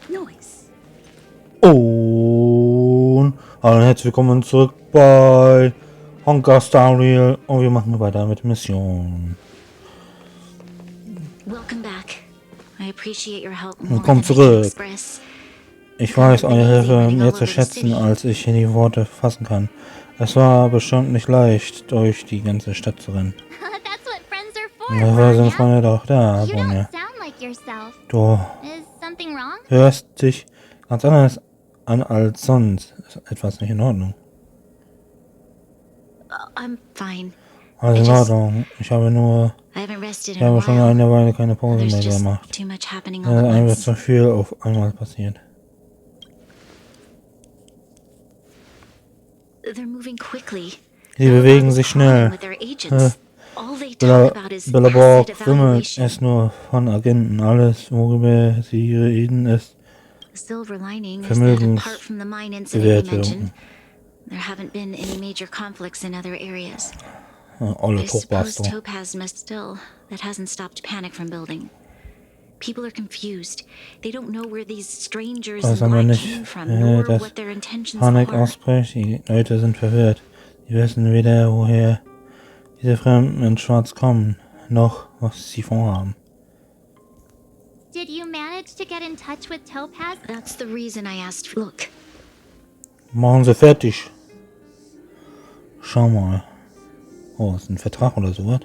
Nice. Und hallo und herzlich willkommen zurück bei Honkai Star Rail und wir machen weiter mit Mission. Willkommen zurück. Ich weiß eure Hilfe mehr zu schätzen, als ich in die Worte fassen kann. Es war bestimmt nicht leicht, durch die ganze Stadt zu rennen. Dafür sind Freunde doch da, Bonnie. Du hörst dich ganz anders an als sonst. Ist etwas nicht in Ordnung? Alles in Ordnung. Ich habe schon eine Weile keine Pause mehr gemacht. Es ist einfach zu viel auf einmal passiert. Sie bewegen sich schnell. Belleborg wimmelt es nur von Agenten. Alles, worüber sie reden, ist Vermögensbewertung. Olle Topaz. People are confused. They don't know where these strangers Weiß in aber black nicht, came from, nor dass what their intentions Panik are. ausbricht. Die Leute sind verwirrt. Sie wissen weder, woher diese Fremden in Schwarz kommen, noch was sie vorhaben. Did you manage to get in touch with Topaz? That's the reason I asked for... Look. Machen sie fertig. Schau mal. Oh, ist ein Vertrag oder sowas?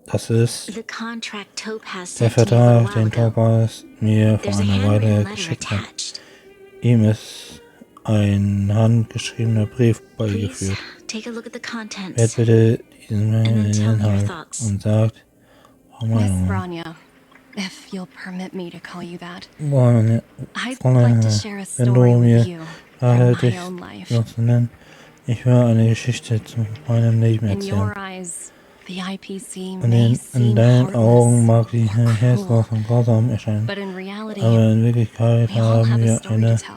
Das ist der Vertrag, den Topaz mir vor einer Weile geschickt hat. Ihm ist ein handgeschriebener Brief beigeführt. Hört bitte diesen Inhalt und sagt, Miss Branya, if you'll permit me to call you that. I'd Fräulein, like to share a wenn du story with mir you from dich my own life. so zu nennen, ich höre eine Geschichte zu meinem Leben In erzählen. your eyes, the IPC may In seem deinen Augen mag heartless sie or herzlos cruel, und grausam erscheinen, but in reality, aber in Wirklichkeit we all haben have a wir story to eine tell.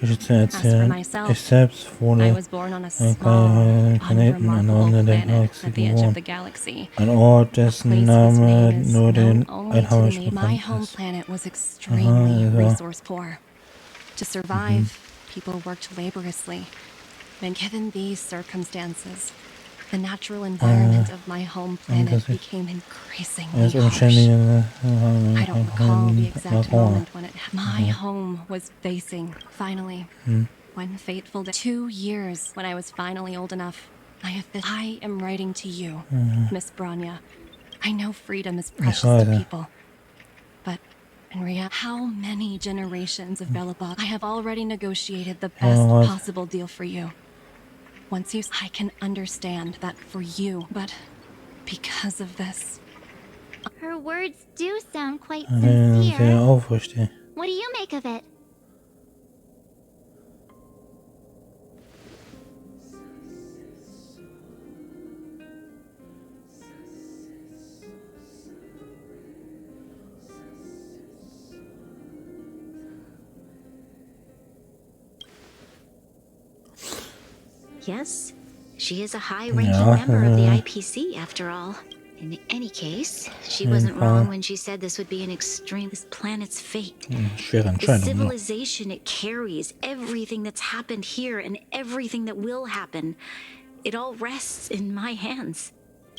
Geschichte zu As for erzählen. myself, Ich selbst I wurde was born on a ein small, kleiner Planeten am unremarkable Rande der planet Galaxie at the edge of geboren. the galaxy. Ein Ort, A dessen place whose Name name is nur den known only to the Einheimischen native. My bekannt home ist. planet was extremely so. resource poor. To survive, people worked laboriously. And given these circumstances, the natural environment of my home planet became increasingly harsh. I don't recall the exact moment when my home was facing, finally, one fateful day. 2 years when I was finally old enough, I am writing to you, Miss Branya. I know freedom is precious to people, but in reality, how many generations of Belobog I have already negotiated the best possible deal for you. Once I can understand that for you, but because of this. Her words do sound quite Sehr sincere. aufrichtig. What do you make of it? Yes, she is a high-ranking member of the IPC, after all. In any case, she wasn't wrong when she said this would be this planet's fate. Schwere The Entscheidung. civilization it carries, everything that's happened here and everything that will happen, it all rests in my hands.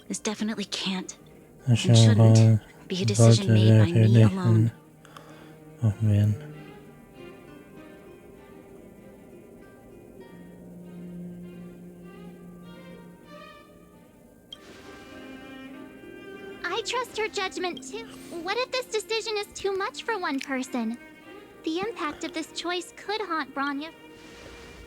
This definitely can't and shouldn't be a decision made by me alone. Werden. I trust her judgment too. What if this decision is too much for one person? The impact of this choice could haunt Branya.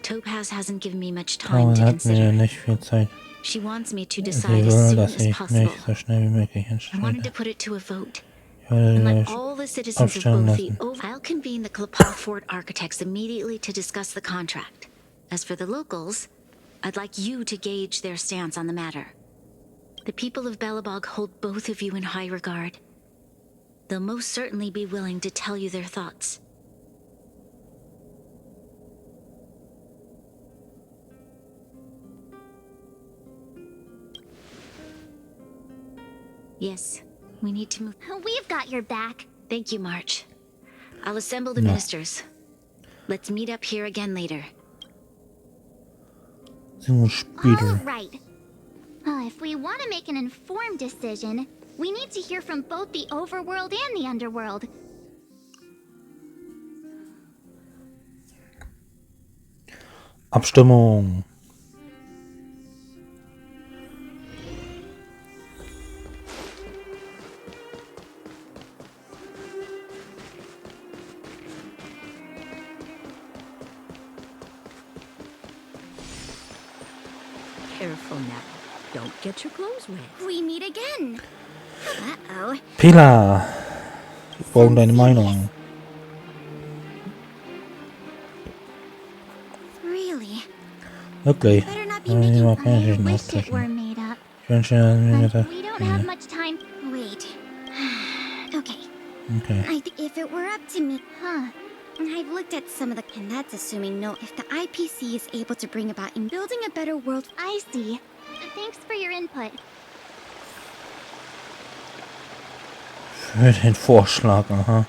Topaz hasn't given me much time to hat mir consider. nicht viel Zeit. She wants me to Sie decide as will, soon dass as ich possible. mich so schnell wie möglich I wanted to entscheide. put it to a vote. Ich werde And let gleich all the citizens of abstimmen both the lassen. I'll convene the Fort architects immediately to discuss the contract. As for the locals, I'd like you to gauge their stance on the matter. The people of Belobog hold both of you in high regard. They'll most certainly be willing to tell you their thoughts. Yes, We need to move. We've got your back. Thank you, March. I'll assemble the No. ministers. Let's meet up here again later. All Spiele. right. If we want to make an informed decision, we need to hear from both the overworld and the underworld. Abstimmung. Careful now. Don't get your clothes wet. We meet again. Uh-oh. Pila. Wir brauchen deine Meinung. Really? Wirklich. Better not be Ja, making. man kann I natürlich wish it abbrechen. were made up. Ich wünsche mir But we don't have much time. Wait. Okay. Okay. I think if it were up to me, I've looked at some of the, and that's assuming no, if the IPC is able to bring about in building a better world. I see. Thanks for your input. Für den Vorschlag, aha.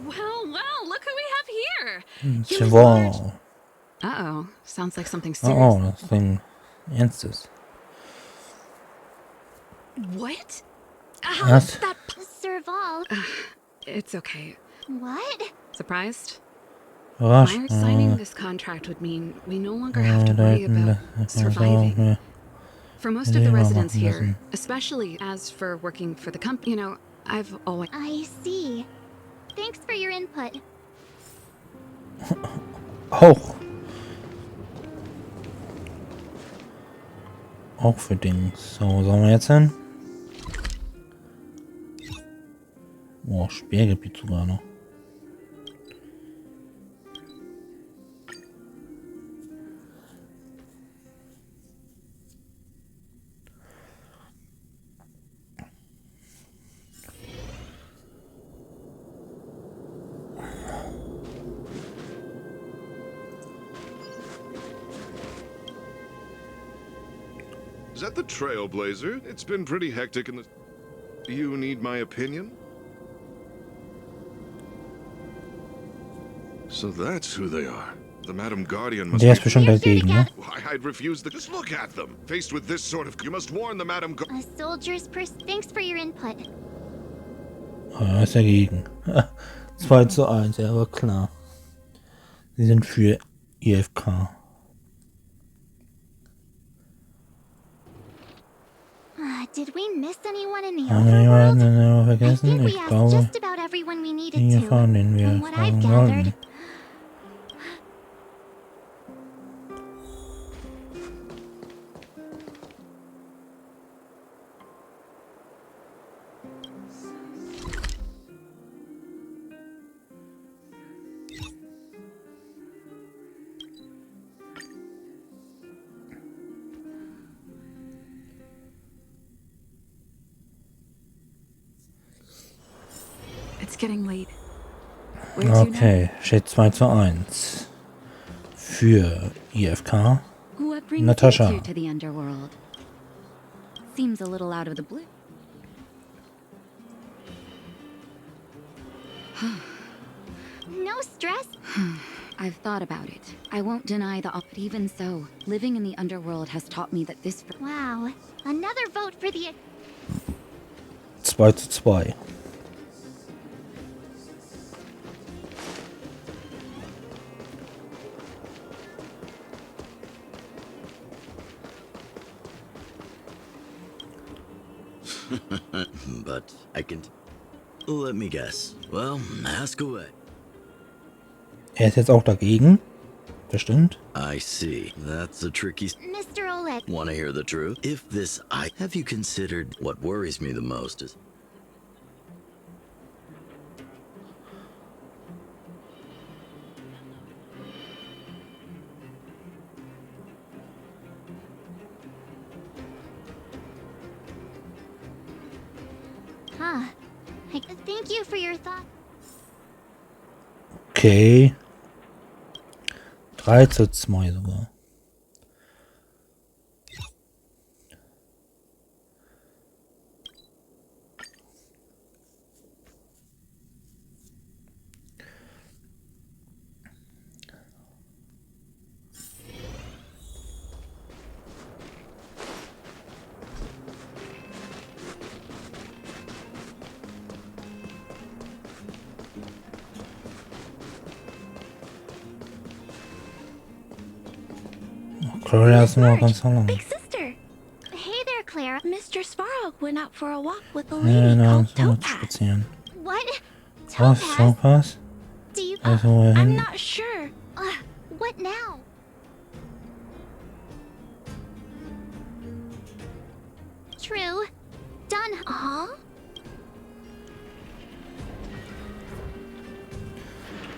Well, look who we have here. Wow. Uh-oh, sounds like something Oh, serious. oh, das Ding ernstes. What? Was? That... Serval. It's okay. What? Surprised? Überrascht. Myers signing this contract would mean we no longer have to worry about surviving. Ja. For most of the residents here, especially as for working for the company, you know, I've always... I see. Thanks for your input. Auch. Auch für Dings. So, wo sollen wir jetzt hin? Oh, Speergebiet sogar noch. Is that the Trailblazer? It's been pretty hectic in the... You need my opinion? So that's who they are. The Madam Guardian must Der ist be... bestimmt dagegen, ne? Why, I'd refuse the... Just look at them! Faced with this sort of... You must warn the Madam A soldier's Thanks for your input. Er ist dagegen. 2:1, ja, war klar. Sie sind für IFK. Did we miss anyone in the Haben wir jemanden overworld? I vergessen? think we Ich asked glaube, just about everyone we needed die to. von denen wir From what I've fragen gathered. sollten. It's getting late. Where to now? Okay, steht 2:1. Für IFK. What brings Natasha. you here to the underworld? Seems a little out of the blue. No stress. I've thought about it. I won't deny but even so, living in the underworld has taught me that this... Wow. Another vote for the... 2:2. But I can... Let me guess. Well, ask away. Er ist jetzt auch dagegen. Bestimmt. I see. That's a tricky... Mr. Oleg. Want to hear the truth? If this I... Have you considered what worries me the most is... Huh. Thank you for your thought. Okay. 3:2 sogar. Claire ist nur ganz lang. Big sister. Hey there, Clara. Mr. Sparrow went out for a walk with a Ja, lady genau, called so mit Topaz. spazieren. What? Was? Topaz? Topaz? Do you... Also I'm wohin? not sure. what now? True. Done. Huh?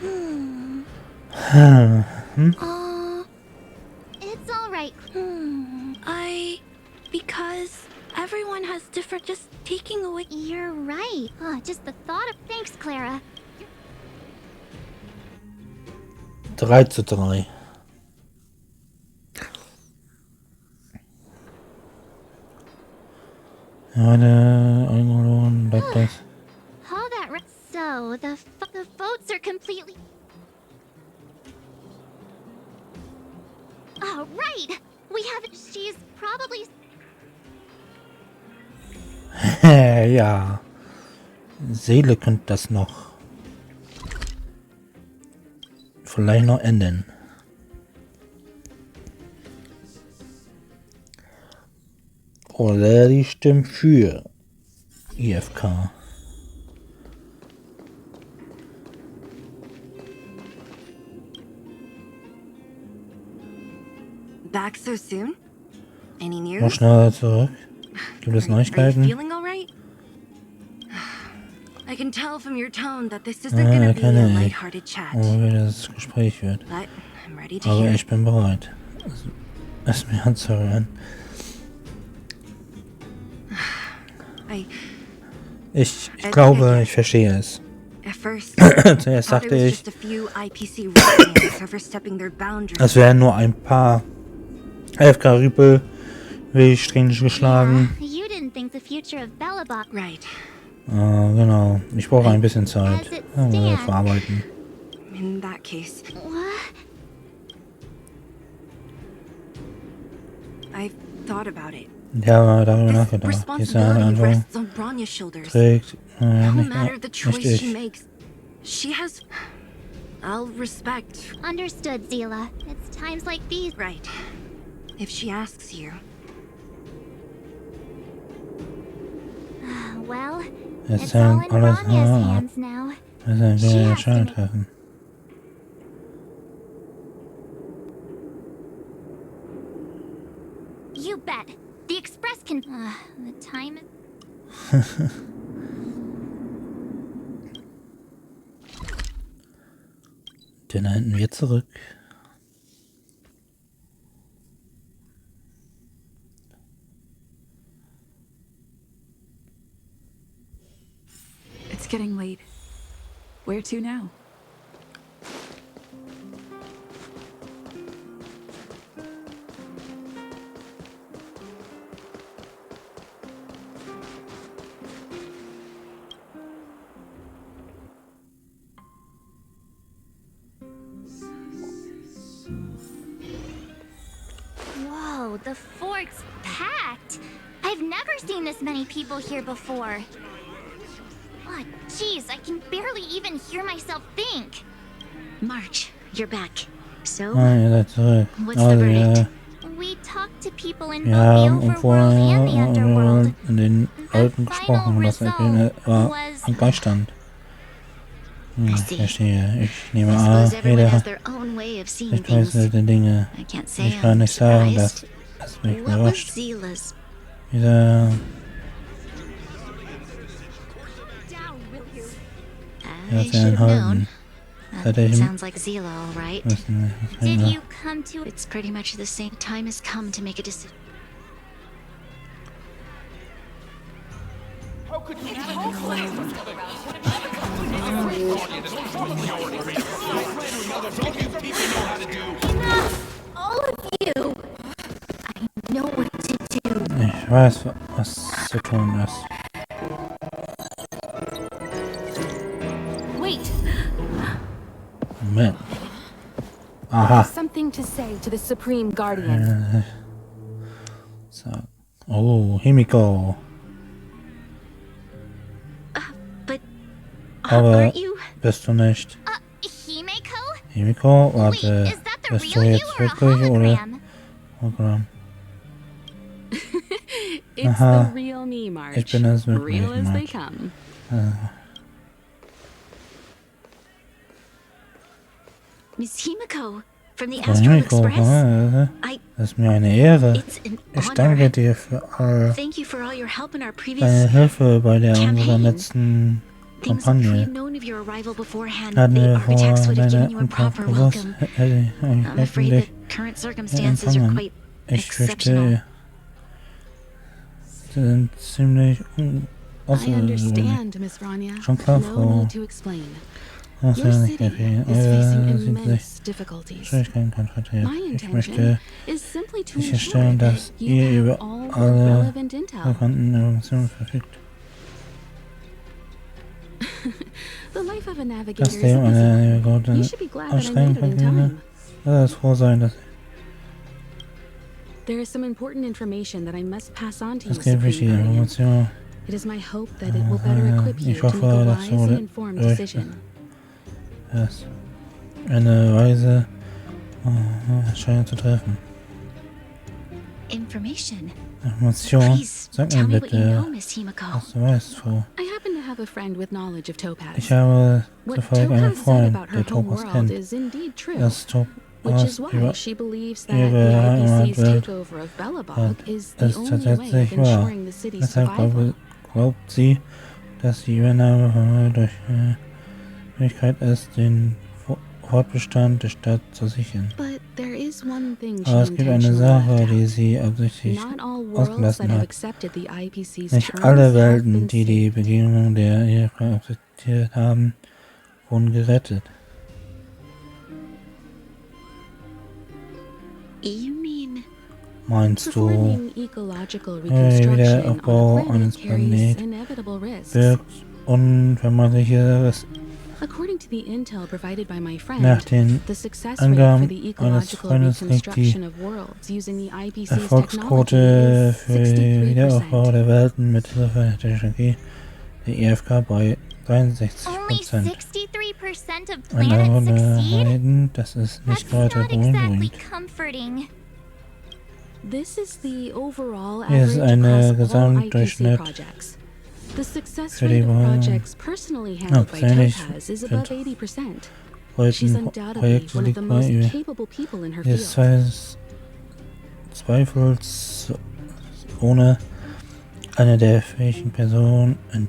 Hmm. Hm? It's all right. Because everyone has different, just taking away. You're right. Just the thought of... Thanks, Clara. 3:3. Ja, der Einladung bleibt das. All that... So, the votes are completely... Oh, right! We have... She's probably... Ja. Seele könnte das noch. Vielleicht noch enden. Oder die stimmt für IFK. Back so soon? Any Noch news? schneller zurück. Gibt es Are you Neuigkeiten? feeling all right? I can tell from your tone that this isn't gonna be a Keine ich. lighthearted chat. Oh, wie das Gespräch wird. But I'm ready to Aber hear. ich bin bereit, es mir anzuhören. Ich glaube, ich verstehe es. At first, Zuerst thought it dachte was ich, just a few IPC ruffians overstepping their boundaries. es wären nur ein paar IFK-Rüpel wirklich streng geschlagen. You didn't think the future of Belobog... Right. Genau. Ich brauche ein bisschen Zeit. As it Ja, stands. verarbeiten. In that case, What? I've thought about it. Ja, darüber This nachgedacht. Diese responsibility Antwort rests on Bronya's shoulders. trägt No nicht, matter the nicht choice she ich. makes, she has... I'll respect. Understood, Zila. It's times like these... Right. If she asks you. Well, Jetzt it's all hängt in alles Ranya's ab. hands now. Also ich She will has to Entscheidung make- treffen. You bet. The Express can... the time is... Den enden wir zurück. It's getting late. Where to now? Whoa, the fort's packed. I've never seen this many people here before. Oh, jeez, I can barely even hear myself think. March, you're back. So, Ah, ihr seid zurück. what's the Also verdict? We talked to people in wir both the haben overworld and the underworld. in den The Alten final gesprochen, was result war was... ein Beistand. I see. Verstehe. Ich I nehme an, suppose everyone has jeder their own way of seeing spricht things. gewisse Dinge. I can't say Ich kann I'm nicht sagen, dass surprised. es mich What was überrascht. Zila's? Dieser I Ja, should sie have known. einhalten. Seit ich Sounds like Zila, all right. wissen, was Did ich you come to... It's pretty much the same. Time has come to make a decision. How could you even complain? Ich weiß, was zu tun ist. Wait. Moment. Aha. Something to say to the Supreme Guardian. So. Oh, Himiko. But Aber aren't you? bist du nicht? Himeko? Himiko? Wait, Warte. is that the Bist du real you jetzt or a wirklich oder? hologram? Hologramm. It's Aha. the real me, March. Ich bin es wirklich, Real as they March. come. Miss Himiko from the Astral Himiko, Express. I. das ist mir eine Ehre. It's an Ich honor. danke dir für all Thank you for all your help in our deine previous Hilfe bei der unserer campaign. letzten Things if we'd Kampagne. known of your arrival beforehand, Hatten the wir vor architects would have deiner given you a Ankunft proper gewusst, welcome. hätten I'm afraid the dich current circumstances are empfangen. quite Ich exceptional. fürchte, sie sind ziemlich I außergewöhnlich. understand, Miss Rania. Schon klar, No Frau. need to explain. Das Your wäre nicht city gefehlt. is facing Eure sind sich immense difficulties. Schwierigkeiten konfrontiert. My Ich intention möchte is simply to ensure sicherstellen, dass that you ihr have über all the alle relevant intel. relevanten Informationen verfügt. The life of a navigator Das is Leben a busy one. einer You guten should be glad that I anstrengend made it in vergehen. time. Lass es froh sein, dass There is some important information that I must pass on to you, es gibt Supreme wichtige Guardian. Informationen. It is my hope that it will better equip you Ich to hoffe, make a dass wise du and informed durch decision. das eine weise Entscheidung zu treffen. Information. Information. Please Sag tell mir me what you know, bitte, Miss Himiko. was du weißt, Frau. I happen to have a friend with knowledge of Topaz. Ich habe What zufällig einen Topaz said Freund, about her der home Topaz world kennt. is indeed true, Das which Topaz is why über she believes that ihre the IPC's Heimatwelt takeover of Belobog hat. is the Es only way of tatsächlich wahr. ensuring the city's Deshalb survival. glaubt sie, dass die Übernahme von durch Möglichkeit ist, den Fortbestand der Stadt zu sichern. But there is one thing she Aber es gibt eine intentionally Sache, left die out. sie absichtlich Not all worlds ausgelassen that have hat. accepted the IPC's Nicht terms alle have Welten, been die die saved. Bedingungen der IFK akzeptiert haben, wurden gerettet. You mean Meinst du, Performing ecological Wiederaufbau reconstruction on a planet eines carries Planeten inevitable risks. birgt unvermeidliches According to the intel provided by my friend, nach den the success rate Angaben for the eines ecological Freundes liegt die reconstruction of worlds using the IPC's Erfolgsquote technology für is den Wiederaufbau 63%. der Welten mit Hilfe der Technologie der IFK bei 63%. Only 63% of Eine planets succeed? Runde, das ist nicht That's weiter not exactly beunruhigend. comforting. This is the overall Hier ist average eine across all IPC Gesamtdurchschnitt projects. The success für rate die of Behandlung. projects personally handled by persönlich Topaz is sind above 80%. She's Projekte undoubtedly one of liegt the bei most ihr. capable people in her Hier ist field. zweifelsohne eine der fähigen Personen in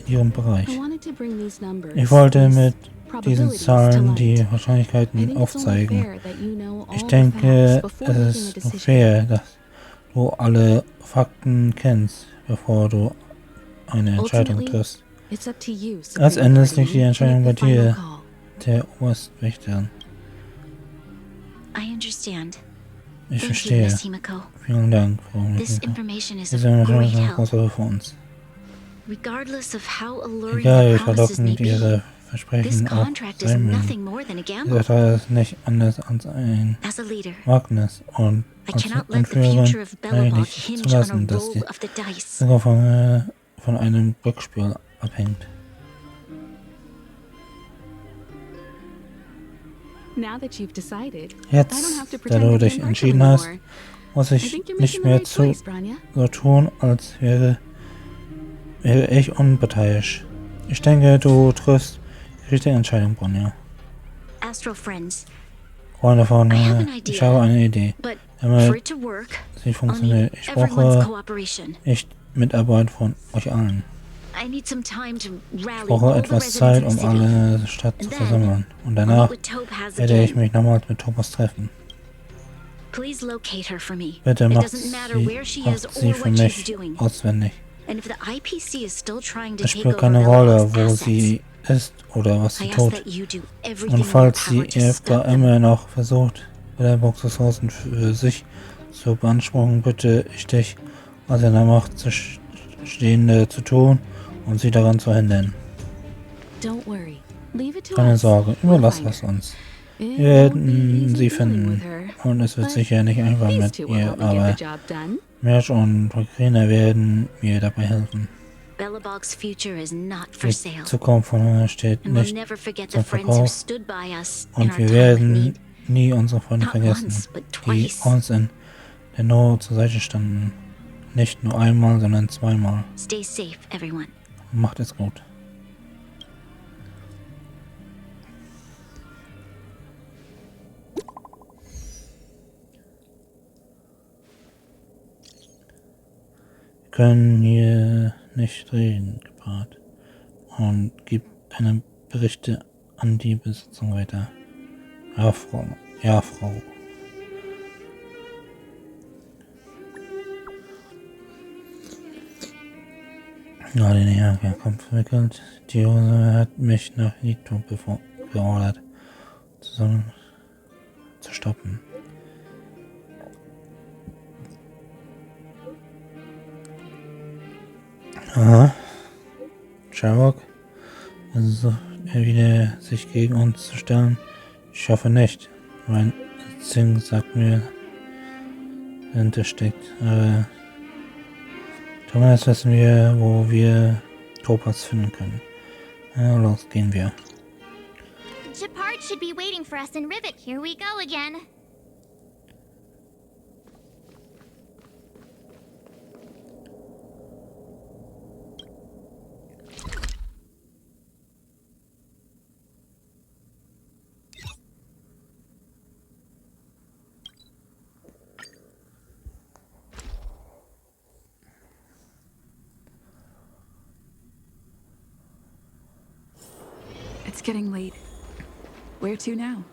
ihrem Bereich. I wanted to bring these numbers, Ich wollte these mit diesen probabilities to Zahlen light. die I Wahrscheinlichkeiten think it's only aufzeigen. fair that you know all Ich the denke, facts before es making a ist nur decision. fair, dass du alle Fakten kennst, bevor du eine Entscheidung Ultimately, triffst. it's up to you, Als Supreme Endes liegt die Guardian, to Entscheidung bei make the final dir, call. der Oberstwächter. I understand. Ich Thank you, verstehe. Miss Himiko. Vielen Dank, Frau This Mikiko. information is Diese of Information great ist eine help. große Hilfe für uns. Regardless of how alluring Egal, wie the promises may verlockend ihre be, this Versprechen auch contract is sein mögen. nothing more than a Dieser gamble. Teil ist nicht anders als ein As a leader, Wagnis und I als cannot let the future Anführerin of kann ich Belobog nicht hinge on a zulassen, dass die roll of the dice. Singer von einem Glücksspiel abhängt. Now that you've decided, I Jetzt, don't have to da pretend du to be dich impartial entschieden hast, anymore. muss I ich think you're nicht making the mehr right choice, Branya. so tun, als wäre ich unparteiisch. Ich denke, du triffst die richtige Entscheidung, Bonja. Astral friends, Freunde von, I have an ich idea. habe eine Idee. but Damit for it to work, sie I'll funktioniert, need ich everyone's brauche cooperation. echt Mitarbeit von euch allen. I need some time to Ich rally brauche all the etwas residents Zeit, of um the city. alle Stadt zu And then, versammeln. Und I'll meet danach with Topaz werde ich again. mich nochmals mit Thomas treffen. Please locate her for me. Bitte It macht doesn't matter where she is macht sie or für what she's mich doing. auswendig. And if the IPC is still trying to Es take spielt over keine Rolle, Belobog's wo assets, sie ist oder was I sie ask tut. that you do everything Und in your falls die power to IFK stop them. immer noch versucht, Belobog's Ressourcen für sich zu beanspruchen, bitte ich dich was in der Macht Stehende zu tun und sie daran zu hindern. Don't worry. Leave it to Keine us. Sorge, We'll überlass find es her. uns. It Wir won't be werden easy sie dealing with finden. her, Und es wird but sicher nicht einfach these mit two will ihr, help me get aber the job done. Merch und Pagrina werden mir dabei helfen. Belobog's future is not for Die sale. Zukunft von uns steht And we'll nicht never forget the zum friends who Verkauf. stood by us in Und our wir time of werden need. nie unsere Freunde Not vergessen, once, but die twice. uns in der Not zur Seite standen. Nicht nur einmal, sondern zweimal. Stay safe, everyone. Macht es gut. Wir können hier nicht reden, Gebrat. Und gibt eine Berichte an die Besitzung weiter. Ja, Frau. Ja, Frau. Ja, den Herkommt verwickelt. Die Hose hat mich nach Nito beordert, zusammen zu stoppen. Aha. Sherlock versucht er wieder sich gegen uns zu stellen. Ich hoffe nicht. Mein Instinkt sagt mir, dahinter steckt. Aber zumindest wissen wir, wo wir Topaz finden können. Ja, los, gehen wir. Shepard should be waiting for us in Rivet. Here we go again. It's getting late. Where to now?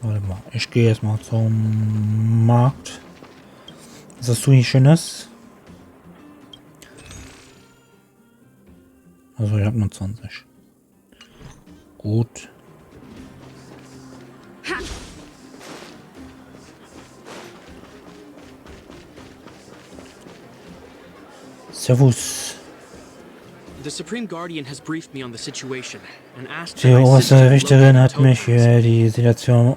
Warte mal, ich gehe jetzt mal zum Markt. Was hast du hier Schönes? Also ich habe nur 20. Gut. Servus. The Supreme Guardian has briefed me on the situation and asked Die that I oberste assist Richterin in hat mich locating über die Situation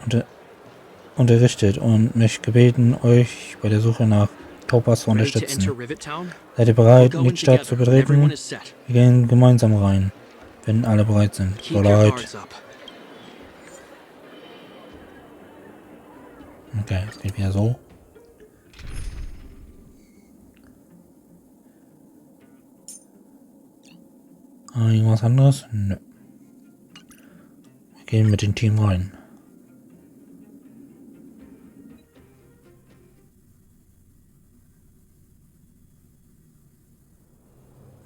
unterrichtet und mich gebeten, euch bei der Suche nach Topaz zu Ready to unterstützen. enter Rivet Town? Seid ihr bereit, We'll go in die Stadt zu together when everyone betreten? is set. Wir gehen gemeinsam rein, wenn alle bereit sind. Keep your Bereit. guards up. Okay, es geht wieder so. Irgendwas anderes? Nö. Wir gehen mit dem Team rein.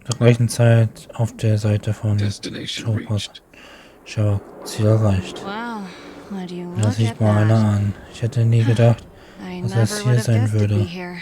Zur gleichen Zeit auf der Seite von Destination Topaz. reached. Schau, Ziel erreicht. Wow, would you Das look sieht at mal einer that? an. Ich hätte nie gedacht, I dass never es would hier have sein guessed it'd be würde. here.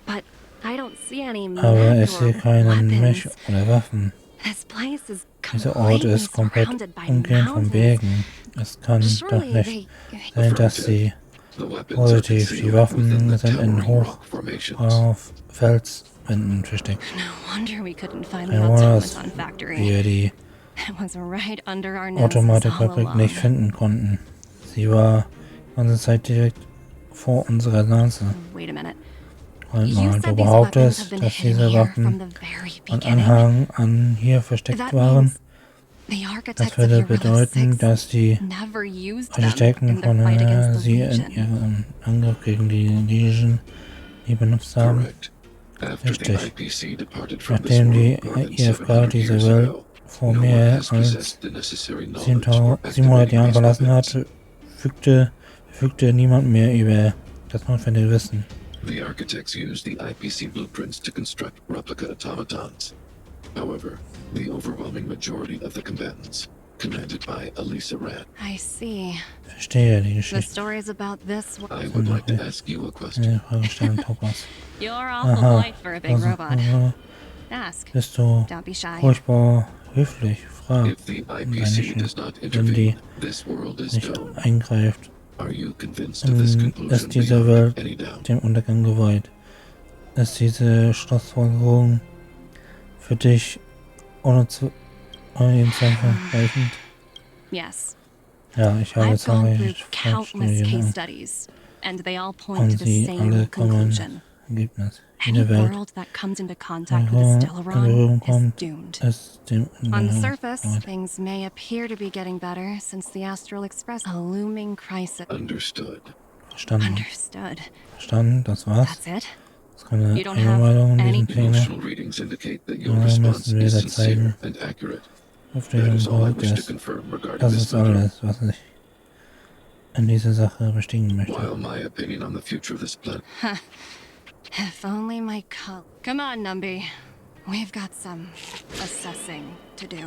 But I don't see any Aber mech ich sehe or keinen Mech weapons. oder Waffen. This place is Dieser Ort completely ist komplett surrounded by umgeben von mountains. Bergen. Es kann doch Surely nicht they sein, dass sie The weapons are positiv. Die concealed within Waffen the sind in towering rock formations. auf Felswänden versteckt. No wonder we couldn't find the Kein Wunder, dass automaton factory. wir die It was right under our noses all Automatikfabrik along. nicht finden konnten. Sie war die ganze Zeit direkt vor unserer Nase. Wait a minute. Halt You mal, said du these weapons have behauptest, been dass hidden diese here Waffen from the very von beginning. Anfang an hier versteckt That waren. means the architects Das of würde Hero bedeuten, 6 dass die never used them Architekten in their von fight against the sie in Legion. ihrem Angriff gegen die Legion nie benutzt haben. Correct. After the Richtig. IPC departed from this Nachdem die world more than IFK 700 diese years Welt ago, vor no one mehr has als possessed the necessary knowledge for 700 Jahren activating verlassen these hat, verfügte niemand mehr über das notwendige Wissen. The architects used the IPC blueprints to construct replica automatons. However, the overwhelming majority of the combatants, commanded by Elisa Rand, I see. Verstehe die The Geschichte. stories about this I would like to ask you a question. Eine Frage stellen, Topaz. You're awful Aha. polite for a big Also, robot. Ask. Bist du Don't be shy. furchtbar höflich? Frag. If the Wenn IPC does not die intervene, this world is nicht doomed. eingreift, Are you convinced of this conclusion ist diese beyond Welt any doubt? dem Untergang geweiht. Ist diese Schlussfolgerung für dich ohne jeden Zweifel reichend? Yes. Ja, ich habe I've gone through zahlreiche countless case Studien studies, and they all point und to the sie same alle kommen conclusion. Ergebnis. Any Jede Welt, world that comes into contact with in a Berührung Stellaron is kommt, doomed. ist dem On the Untergang surface, geweiht. things may appear to be getting better since the Astral Express a looming crisis. Understood. Verstanden. Understood. Verstanden, das war's. That's it? Das ist keine You don't have Einmalung in any- diesem Thema. Emotional readings indicate that your Ja, response müssen wir is da sincere zeigen. and accurate. Verpflichtung That is all I korrekt wish to ist. confirm regarding Das this ist matter. alles, was ich in dieser Sache bestätigen möchte. While my opinion on the future of this planet If only my Come on, Numby. We've got some assessing to do.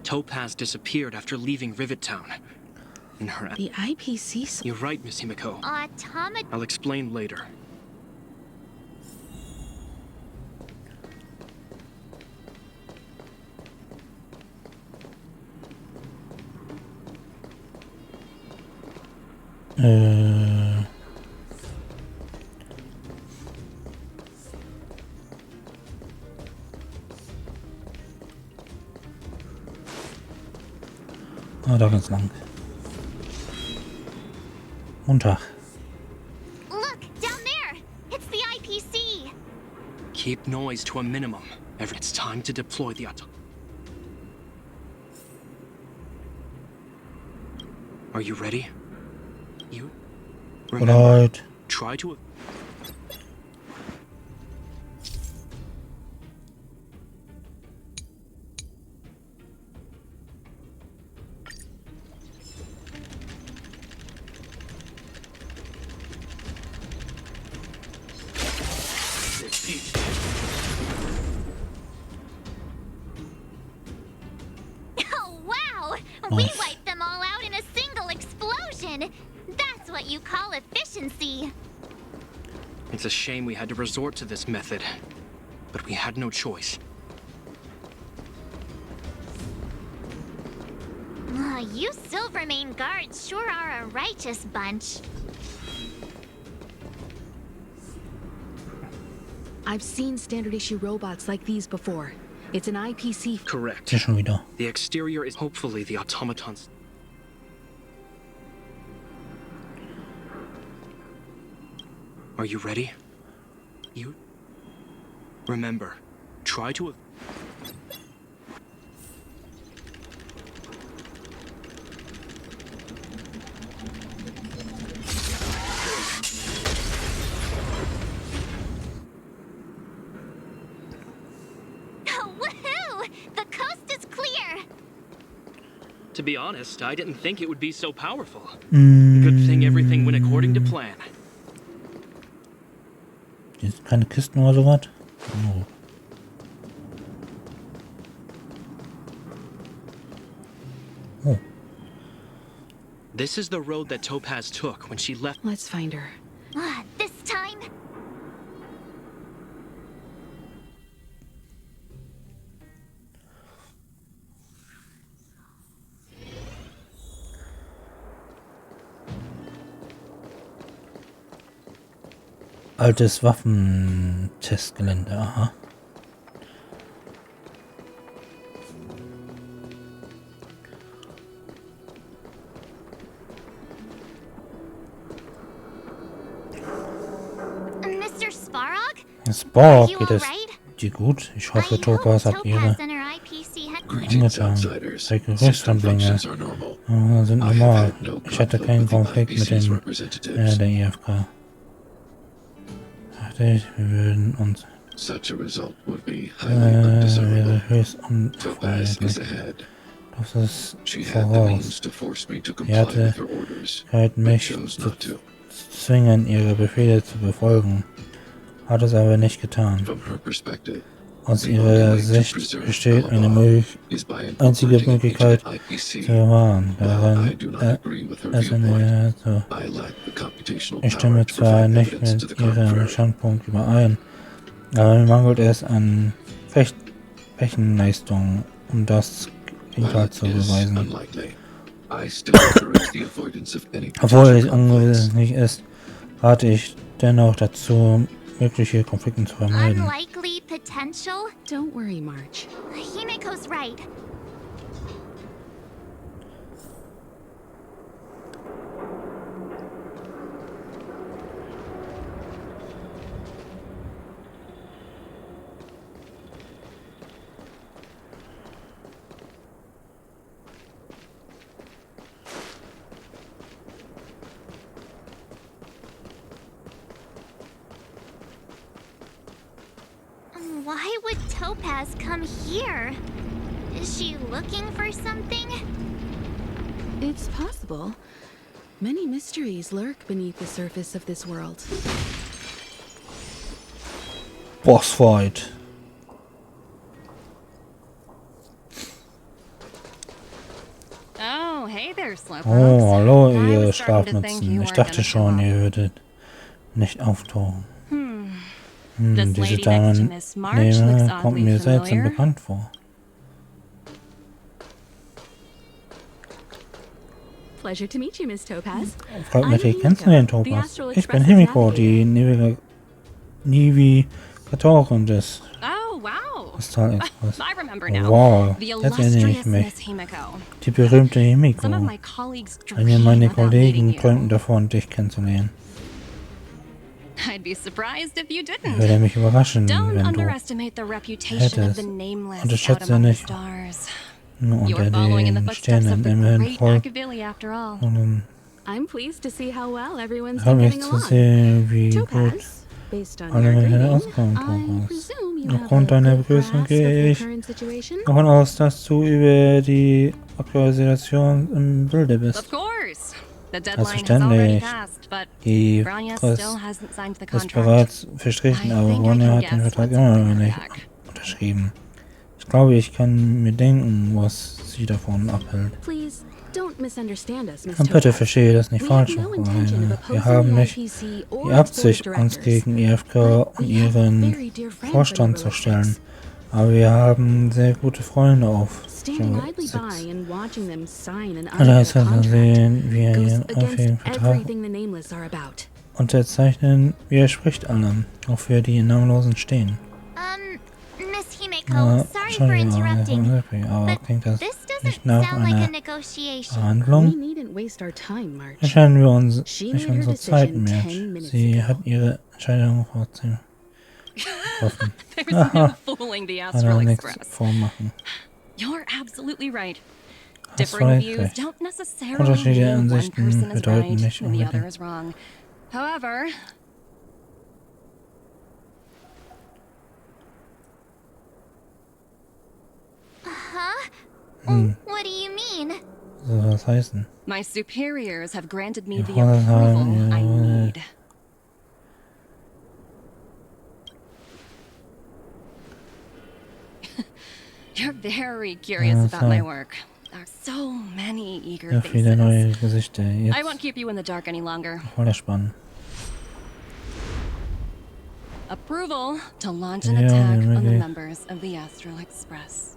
Topaz disappeared after leaving Rivet Town. In her... The IPC... You're right, Miss Himiko. Automat. I'll explain later. Da geht's lang. Montag. Look, down there! It's the IPC! Keep noise to a minimum. It's time to deploy the auto... Are you ready? You... Remember, Right. try to... Oh, wow! We wiped them all out in a single explosion! That's what you call efficiency! It's a shame we had to resort to this method. But we had no choice. You Silvermane guards sure are a righteous bunch. I've seen standard issue robots like these before. It's an IPC. Correct. Hier schon wieder. The exterior is hopefully the automatons. Are you ready? You... Remember, try to... Woohoo! The coast is clear! To be honest, I didn't think it would be so powerful. Good thing everything went according to plan. Hier sind keine Kisten oder sowas. Oh. Oh. This is the road that Topaz took when she left. Let's find her. This time... Altes Waffentestgelände, aha. Mr. Sparrog? Spork, You geht es alright? dir gut? Ich I hoffe, hope Topaz hat ihre Topaz and her IPC had... Greetings, angetan. outsiders. Die Symptom Gerüsthandlinge functions are normal. sind I have normal. had no Ich hatte conflict keinen with the Konflikt mit IPC's den representatives. der IFK. Dachte ich, wir würden uns Such a result would be highly wäre undesirable. höchst Topaz is unfreundlich. ahead. Das ist She had the means voraus. to force me to Sie comply hatte with her orders, Zeit, but mich chose zu not to. zwingen, ihre Befehle zu befolgen. Hat es aber nicht getan. From her perspective, Aus ihrer Sicht besteht eine einzige Möglichkeit zu bewahren, daran ich stimme zwar nicht mit ihrem Standpunkt überein, aber mir mangelt es an Rechenleistung, um das Gegenteil zu beweisen. Obwohl es ungewöhnlich ist, rate ich dennoch dazu, mögliche Konflikte zu vermeiden. Unlikely potential? Don't worry, March. Himiko's right. Why would Topaz come here? Is she looking for something? It's possible. Many mysteries lurk beneath the surface of this world. Boss Fight. Oh, hey there, Slowpoke. Oh, hallo, ihr Schlafmützen. Ich dachte schon, ihr würdet nicht auftauchen. Diese Dame kommt mir seltsam bekannt vor. Pleasure to meet you, Miss Topaz. Freut mich, dich kennenzulernen, Topaz. Ich bin Himiko, die Navigatorin des Oh, wow. Star Express. I remember now. Wow, The jetzt erinnere ich illustrious mich. Miss Himiko. Die berühmte Himiko. Some of my colleagues Einige meiner dream about Kollegen meeting träumten you. davon, dich kennenzulernen. I'd be surprised if you Ich didn't. würde mich überraschen, Don't wenn du underestimate the reputation of hättest. the nameless out Unterschätze among the nicht stars. nur You're unter following in the den footsteps of Sternen the immerhin great voll. Akavili after all. Und I'm pleased to see how well everyone's freut mich getting zu along. sehen, wie gut Topaz, based on alle your miteinander greeting, auskommen, I Topaz. presume you have Aufgrund a deiner good Begrüßung grasp of gehe the ich current situation. davon aus, dass du über die aktuelle Situation im Bilde bist. Of course. The deadline has already Selbstverständlich. passed, but Die Branya Frist still hasn't signed the ist contract. bereits verstrichen, I aber think I Branya can hat den guess Vertrag what's immer up noch in her nicht bag. unterschrieben. Ich glaube, ich kann mir denken, was sie davon abhält. Please don't misunderstand us, Miss Und bitte Topaz. verstehe das nicht We falsch, have no intention of wir opposing haben the nicht IPC or die its Absicht, board of uns directors. gegen IFK But und we have ihren very dear friends Vorstand in zu our stellen. relationships. Aber wir haben sehr gute Freunde auf Standing idly Six. by and watching them sign an Und da ist unfair das contract sehen, wie goes ihren against unfairen Vertrag everything the Nameless are about. unterzeichnen, widerspricht allem, wofür die Namenlosen stehen. Miss Himiko, sorry for interrupting. Aber klingt das This doesn't nicht nach sound like a einer We negotiation. Verhandlung? needn't waste our time, March. Entscheiden wir uns She nicht made her unsere Zeit decision mehr. 10 minutes Sie ago. hat ihre Entscheidung vor 10 getroffen. There's no fooling the Kann Astral auch nichts Express. vormachen. You're absolutely right. Hast Differing voll views recht. don't necessarily Unterschiedliche mean one Ansichten person is bedeuten right nicht and the other unbedingt. is wrong. However, What do you mean? Soll das heißen? my superiors have granted me Die the Vorderseite, approval I jawohl. need. You're very curious about my work. There are so many eager Ja, viele faces. neue Gesichter. I Jetzt won't keep you in the dark any longer. voller Spannung. Approval to launch an Ja, attack on the wirklich. members of the Astral Express.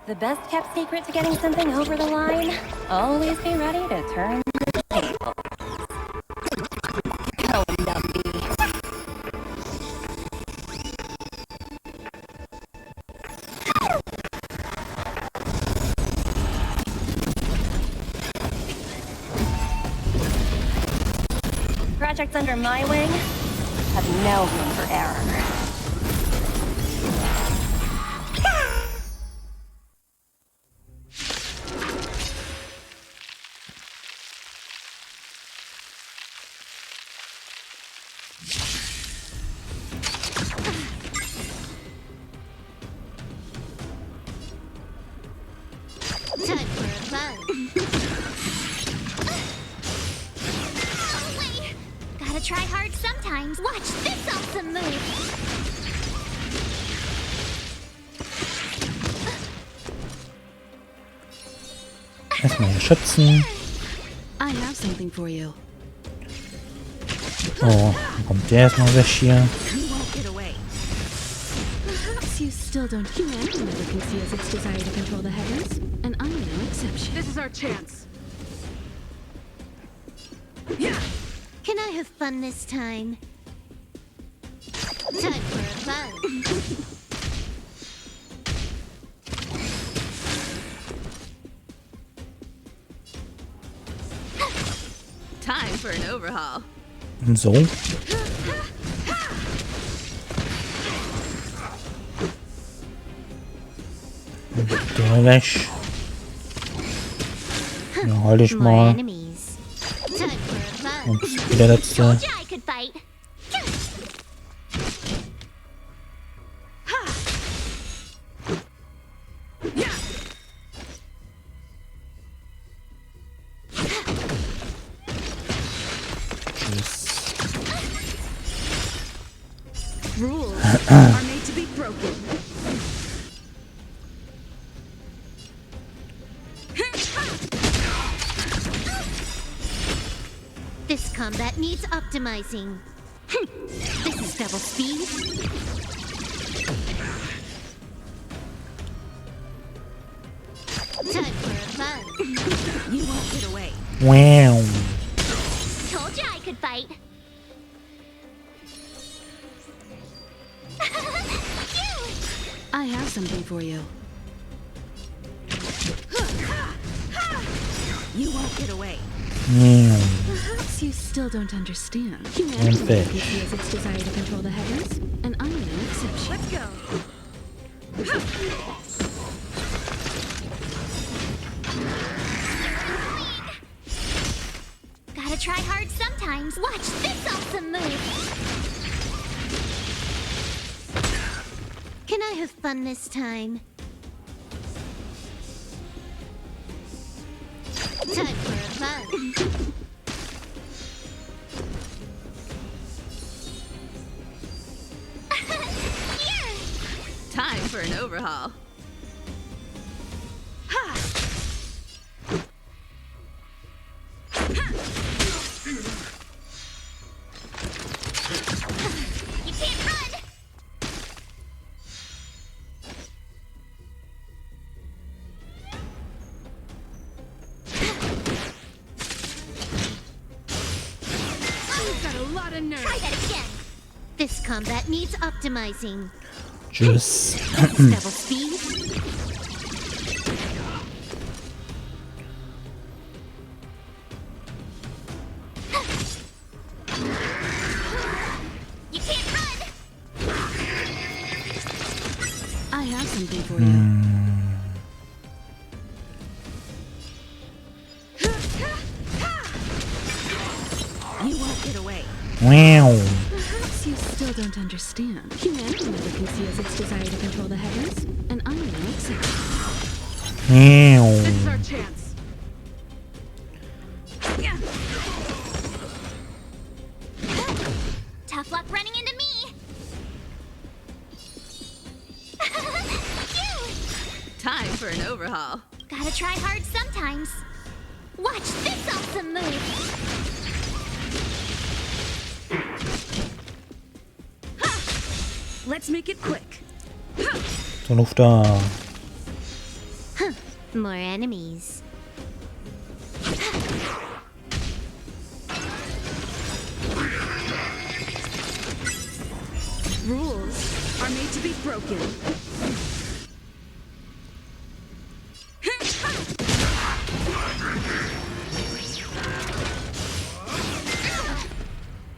The best kept secret to getting something over the line? Always be ready to turn the table. Go, Numbie. Projects under my wing have no room for error. Time for a buzz. Oh, wait. Gotta Gotta try hard sometimes. Watch this awesome move. Erstmal hier schützen. I have something for you. Oh, dann kommt der erstmal weg hier. You won't get away. Perhaps you still don't. Humanity never conceals its desire to control the heavens, and I'm no exception. This is our chance. Can I have fun this time? Time for fun. Time for an overhaul. So. Der weg. Ja, halt ich More mal. enemies. Time for fun. Ups, der letzte. Told ya I could fight. Tschüss. Rules are made to be broken. This combat needs optimizing. This is double speed. Time for fun. You won't get away. Wow. Told ya I could fight. I have something for you. You won't get away. Wow. Perhaps you still don't understand. Humanity never conceals its desire to control the heavens, and I'm no exception. Let's go. Gotta try hard sometimes. Watch this awesome move. Can I have fun this time? Time for fun. Time for an overhaul. You can't run. You've got a lot of nerve. Try that again. This combat needs optimizing. Tschüss. Double speed. You can't run. I have something for you. You won't get away. Wow. Perhaps you still don't understand. Humanity never conceals its desire to control the heavens, and I'm no exception. Wow. This is our chance. Tough luck running into me. Time for an overhaul. Gotta try hard sometimes. Watch this awesome move. Let's make it quick. So, Luft da. More enemies. Rules are made to be broken.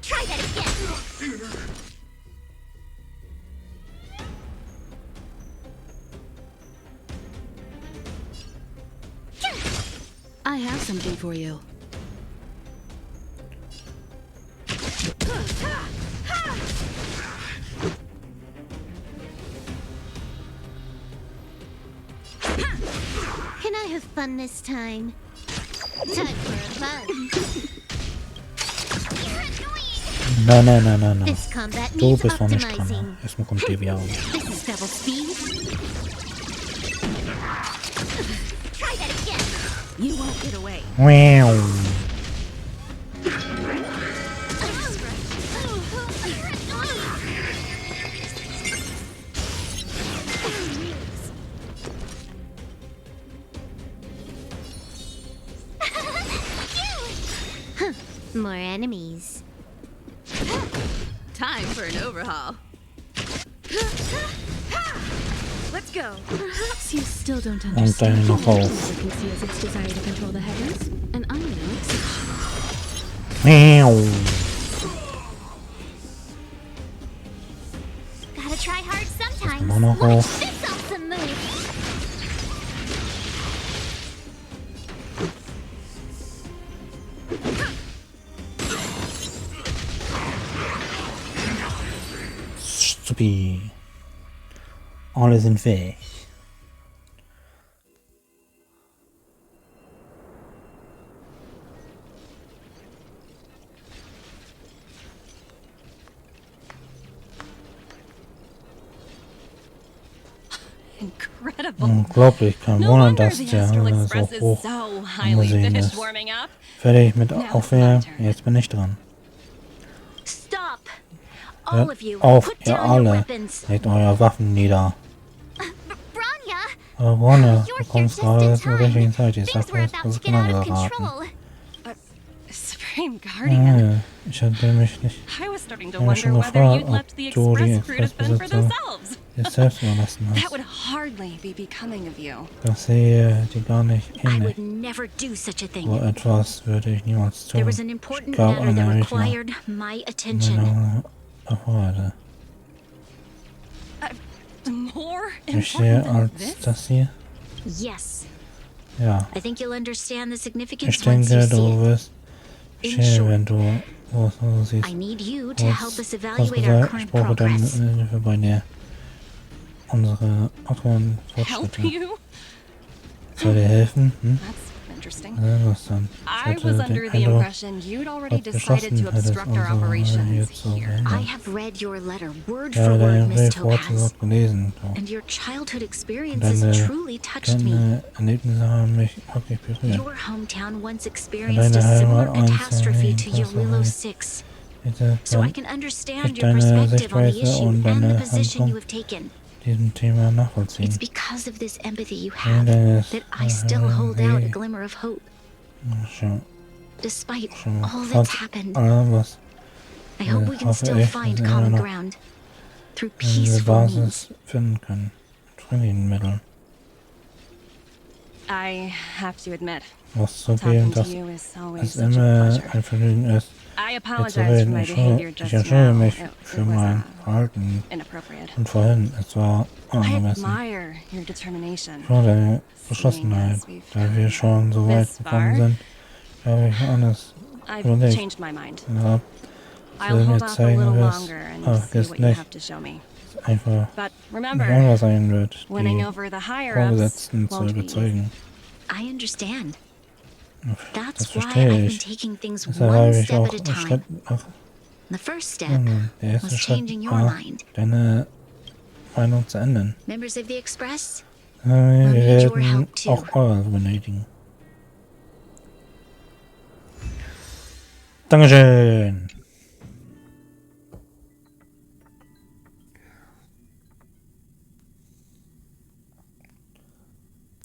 Try that again. I have something for you. Can I have fun this time? Time for fun. You're annoying. Nein, nein, nein, nein, nein. This combat Du needs bist noch nicht dran. optimizing. Erstmal kommt die wieder. This is double speed. Try that again. You won't get away. Wow. More enemies. Time for an overhaul. Let's go. Perhaps you still don't Und understand dann noch how auf. the can see as its desire to control the heavens, and I'm no exception. Wow. Gotta try hard sometimes. Immer noch Watch auf. this awesome move. Supi. Alle sind weg. Incredible. Unglaublich, kein No Wunder, wonder dass the der Astral so Express is hoch so highly angesehen finished ist. warming up. Fertig mit Now Aufwehr, it's my turn. jetzt bin ich dran. Stop! All of you, Hört auf, put ihr down your alle. weapons. Legt eure Waffen nieder. Branya, Aber Bronja, du you're here kommst just gerade in zur richtigen Zeit. Ich Things sag were das about to get genau out of geraten. control. Supreme Guardian. Ja, ich hatte mich nicht I was starting to Ja, wonder schon whether gefragt, you'd ob left the du die Express crew to fend for Expressbesitzer themselves. jetzt selbst überlassen That hast. would hardly be becoming of you. Das sehe die gar nicht I would ähnlich. never do such a So thing. etwas würde ich niemals There tun. was an Ich important gab matter that eine required my attention. Meldung erforderte. More Wichtiger important than als this? das hier? Yes, Ja. I think you'll understand the Ich significance once you denke, see du it. wirst schön, wenn du so siehst. I need you to help us Was evaluate our gesagt, ich current brauche deine progress. Hilfe bei der unsere aktuellen Help Fortschritte. you? Soll dir helfen? Hm? That's interesting. Was dann? Ich I was hatte under den the Eindruck, impression you'd already was decided beschlossen to hättest, obstruct our unsere operations hier zu I behindern. have read your letter word Ja, for word, deinen Miss Brief Wort Topaz, Wort gelesen. Du. and your childhood Deine, experiences truly touched me. deine Erlebnisse haben mich wirklich berührt. Your hometown once experienced a Deine similar Heimat catastrophe to einzeln, Yolilo 6, Bitte so I kann can understand ich your deine perspective on the Sichtweise issue und and the deine position you Handlung have taken. diesem Thema It's nachvollziehen. because of this empathy you Wegen have deines that I still hold out a Wegen- glimmer of hope, schon despite schon all that's fast happened. allem, was I hope we can hoffe still ich, find dass wir common noch ground through eine peaceful means. Basis finden können. Mit friedlichen Mitteln. I have to admit, Was zugeben, talking to dass you is es always such a immer pleasure. ein Vergnügen ist, I hier zu apologize for reden. my Ich behavior just entschuldige now. mich It für was mein Verhalten inappropriate. und vorhin. Es war I unangemessen. admire your determination. Für deine Verschlossenheit, da wir schon so weit gekommen sind, habe ich alles I've überlegt changed my mind. gehabt. I'll mir hold off a zeigen little wirst, longer and aber see vergiss what you nicht, have to show me. einfach But nicht remember, einfach sein wird, winning die over the higher-ups Vorgesetzten zu won't be easy. überzeugen. I understand. Das That's why verstehe I've been ich. taking things Deshalb one habe ich step auch at a einen time. Schritt nach The first step der erste was Schritt changing your war, mind. deine Meinung zu ändern. Members of the Express, Wir need your werden help too. auch eure benötigen. Dankeschön.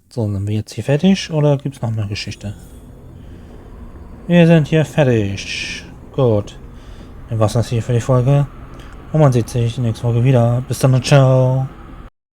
So, sind wir jetzt hier fertig oder gibt es noch mehr Geschichte? Wir sind hier fertig. Gut. Dann war's das hier für die Folge. Und man sieht sich nächste Folge wieder. Bis dann und ciao.